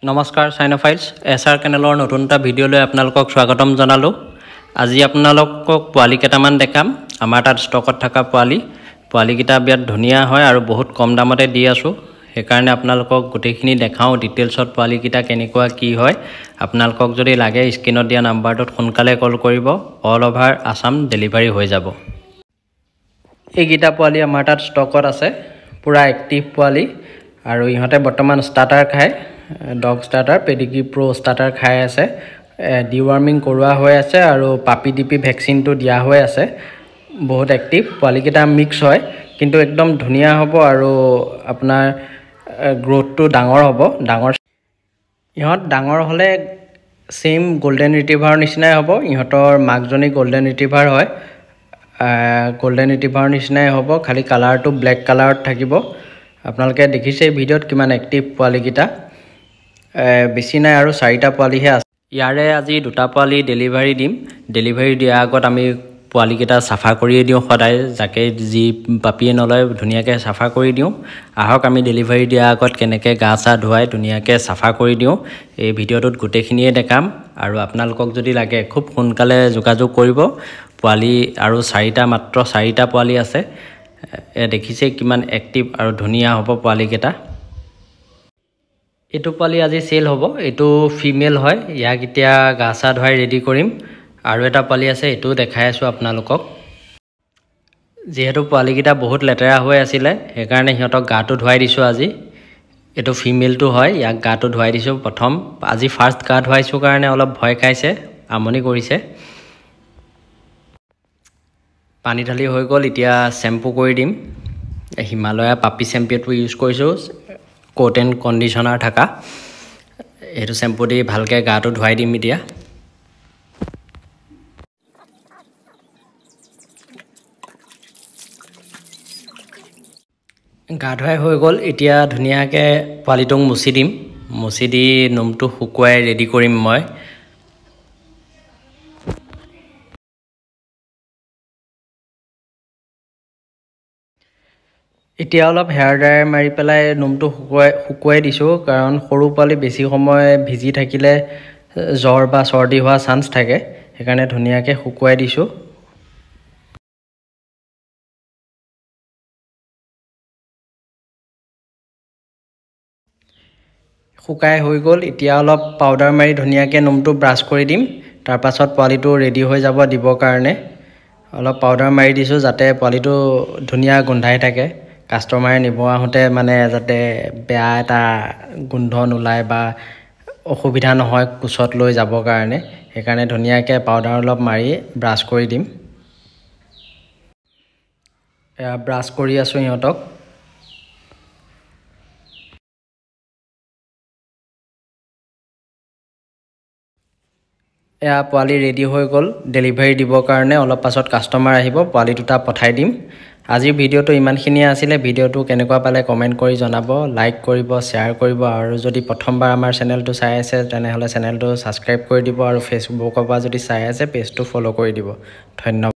নমস্কাৰ চাইনোফাইলছ এছআৰ কেনেলৰ নতুন এটা ভিডিঅ'লৈ আপোনালোকক স্বাগতম জনালোঁ। আজি আপোনালোকক পোৱালি কেইটামান দেখাম। আমাৰ তাত ষ্টকত থকা পোৱালিকেইটা বিৰাট ধুনীয়া হয় আৰু বহুত কম দামতে দি আছোঁ। সেইকাৰণে আপোনালোকক গোটেইখিনি দেখাওঁ ডিটেইলছত পোৱালিকেইটা কেনেকুৱা কি হয়। আপোনালোকক যদি লাগে স্ক্ৰীনত দিয়া নাম্বাৰটোত সোনকালে কল কৰিব। অল অভাৰ আছাম ডেলিভাৰী হৈ যাব। এইকেইটা পোৱালি আমাৰ তাত ষ্টকত আছে, পূৰা এক্টিভ পোৱালি আৰু ইহঁতে বৰ্তমান ষ্টাৰ্টাৰ খায়। ডগ ষ্টাৰ্টাৰ পেডিগ্ৰী প্ৰ' ষ্টাৰ্টাৰ খাই আছে। ডিৱাৰ্মিং কৰোৱা হৈ আছে আৰু পাপি ডিপি ভেকচিনটো দিয়া হৈ আছে। বহুত এক্টিভ পোৱালিকেইটা মিক্স হয়, কিন্তু একদম ধুনীয়া হ'ব আৰু আপোনাৰ গ্ৰ'থটো ডাঙৰ হ'ব। ইহঁত ডাঙৰ হ'লে ছেইম গল্ডেন ৰিট্ৰিভাৰৰ নিচিনাই হ'ব। ইহঁতৰ মাকজনী গল্ডেন ৰিট্ৰিভাৰ হয়। গল্ডেন ৰিট্ৰিভাৰৰ নিচিনাই হ'ব, খালি কালাৰটো ব্লেক কালাৰত থাকিব। আপোনালোকে দেখিছে ভিডিঅ'ত কিমান এক্টিভ পোৱালিকেইটা। বেছি নাই আৰু 4টা পোৱালিহে আছে। ইয়াৰে আজি 2টা পোৱালি ডেলিভাৰী দিম। ডেলিভাৰী দিয়াৰ আগত আমি পোৱালিকেইটা চাফা কৰিয়ে দিওঁ সদায়, যাকে যি পাপিয়ে নলয় ধুনীয়াকৈ চাফা কৰি দিওঁ। আহক আমি ডেলিভাৰী দিয়াৰ আগত কেনেকৈ গা চা ধুৱাই ধুনীয়াকৈ চাফা কৰি দিওঁ এই ভিডিঅ'টোত গোটেইখিনিয়ে দেখাম। আৰু আপোনালোকক যদি লাগে খুব সোনকালে যোগাযোগ কৰিব। পোৱালি আৰু মাত্ৰ 4টা পোৱালি আছে। দেখিছে কিমান এক্টিভ আৰু ধুনীয়া হ'ব পোৱালিকেইটা। এইটো পোৱালি আজি চেল হ'ব। এইটো ফিমেল হয়। ইয়াক এতিয়া গা চা ধুৱাই ৰেডি কৰিম। আৰু এটা পোৱালি আছে, এইটোও দেখাই আছোঁ আপোনালোকক। যিহেতু পোৱালিকেইটা বহুত লেতেৰা হৈ আছিলে, সেইকাৰণে সিহঁতক গাটো ধুৱাই দিছোঁ আজি। এইটো ফিমেলটো হয়, ইয়াক গাটো ধুৱাই দিছোঁ প্ৰথম। আজি ফাৰ্ষ্ট গা ধুৱাইছোঁ কাৰণে অলপ ভয় খাইছে, আমনি কৰিছে। পানী ঢালি হৈ গ'ল, এতিয়া শ্বেম্পু কৰি দিম। হিমালয়া পাপি শ্বেম্পুটো ইউজ কৰিছোঁ, কোট এণ্ড কণ্ডিশ্যনাৰ থকা। সেইটো শ্বেম্পু দি ভালকৈ গাটো ধুৱাই দিম এতিয়া। গা ধুৱাই হৈ গ'ল, এতিয়া ধুনীয়াকৈ পোৱালিটোক মুচি দিম। মুচি দি নোমটো শুকুৱাই ৰেডি কৰিম মই। এতিয়া অলপ হেয়াৰ ড্ৰায়াৰ মাৰি পেলাই নোমটো শুকুৱাই দিছোঁ, কাৰণ সৰু পোৱালি বেছি সময় ভিজি থাকিলে জ্বৰ বা চৰ্দি হোৱা চান্স থাকে। সেইকাৰণে ধুনীয়াকৈ শুকুৱাই দিছোঁ। শুকাই হৈ গ'ল, এতিয়া অলপ পাউডাৰ মাৰি ধুনীয়াকৈ নোমটো ব্ৰাছ কৰি দিম। তাৰপাছত পোৱালিটো ৰেডি হৈ যাব দিবৰ কাৰণে। অলপ পাউডাৰ মাৰি দিছোঁ যাতে পোৱালিটো ধুনীয়া গোন্ধাই থাকে। কাষ্টমাৰে নিব আহোঁতে মানে যাতে বেয়া এটা গোন্ধ নোলায় বা অসুবিধা নহয় কোচত লৈ যাবৰ কাৰণে। সেইকাৰণে ধুনীয়াকৈ পাউডাৰ অলপ মাৰি ব্ৰাছ কৰি দিম। ব্ৰাছ কৰি আছোঁ সিহঁতক। পোৱালি ৰেডি হৈ গ'ল ডেলিভাৰী দিবৰ কাৰণে। অলপ পাছত কাষ্টমাৰ আহিব, পোৱালি 2টা পঠাই দিম। আজিৰ ভিডিঅ'টো ইমানখিনিয়ে আছিলে। ভিডিঅ'টো কেনেকুৱা পালে কমেণ্ট কৰি জনাব, লাইক কৰিব, শ্বেয়াৰ কৰিব। আৰু যদি প্ৰথমবাৰ আমাৰ চেনেলটো চাই আছে তেনেহ'লে চেনেলটো ছাবস্ক্ৰাইব কৰি দিব। আৰু ফেচবুকৰ পৰা যদি চাই আছে পেজটো ফ'ল' কৰি দিব। ধন্যবাদ।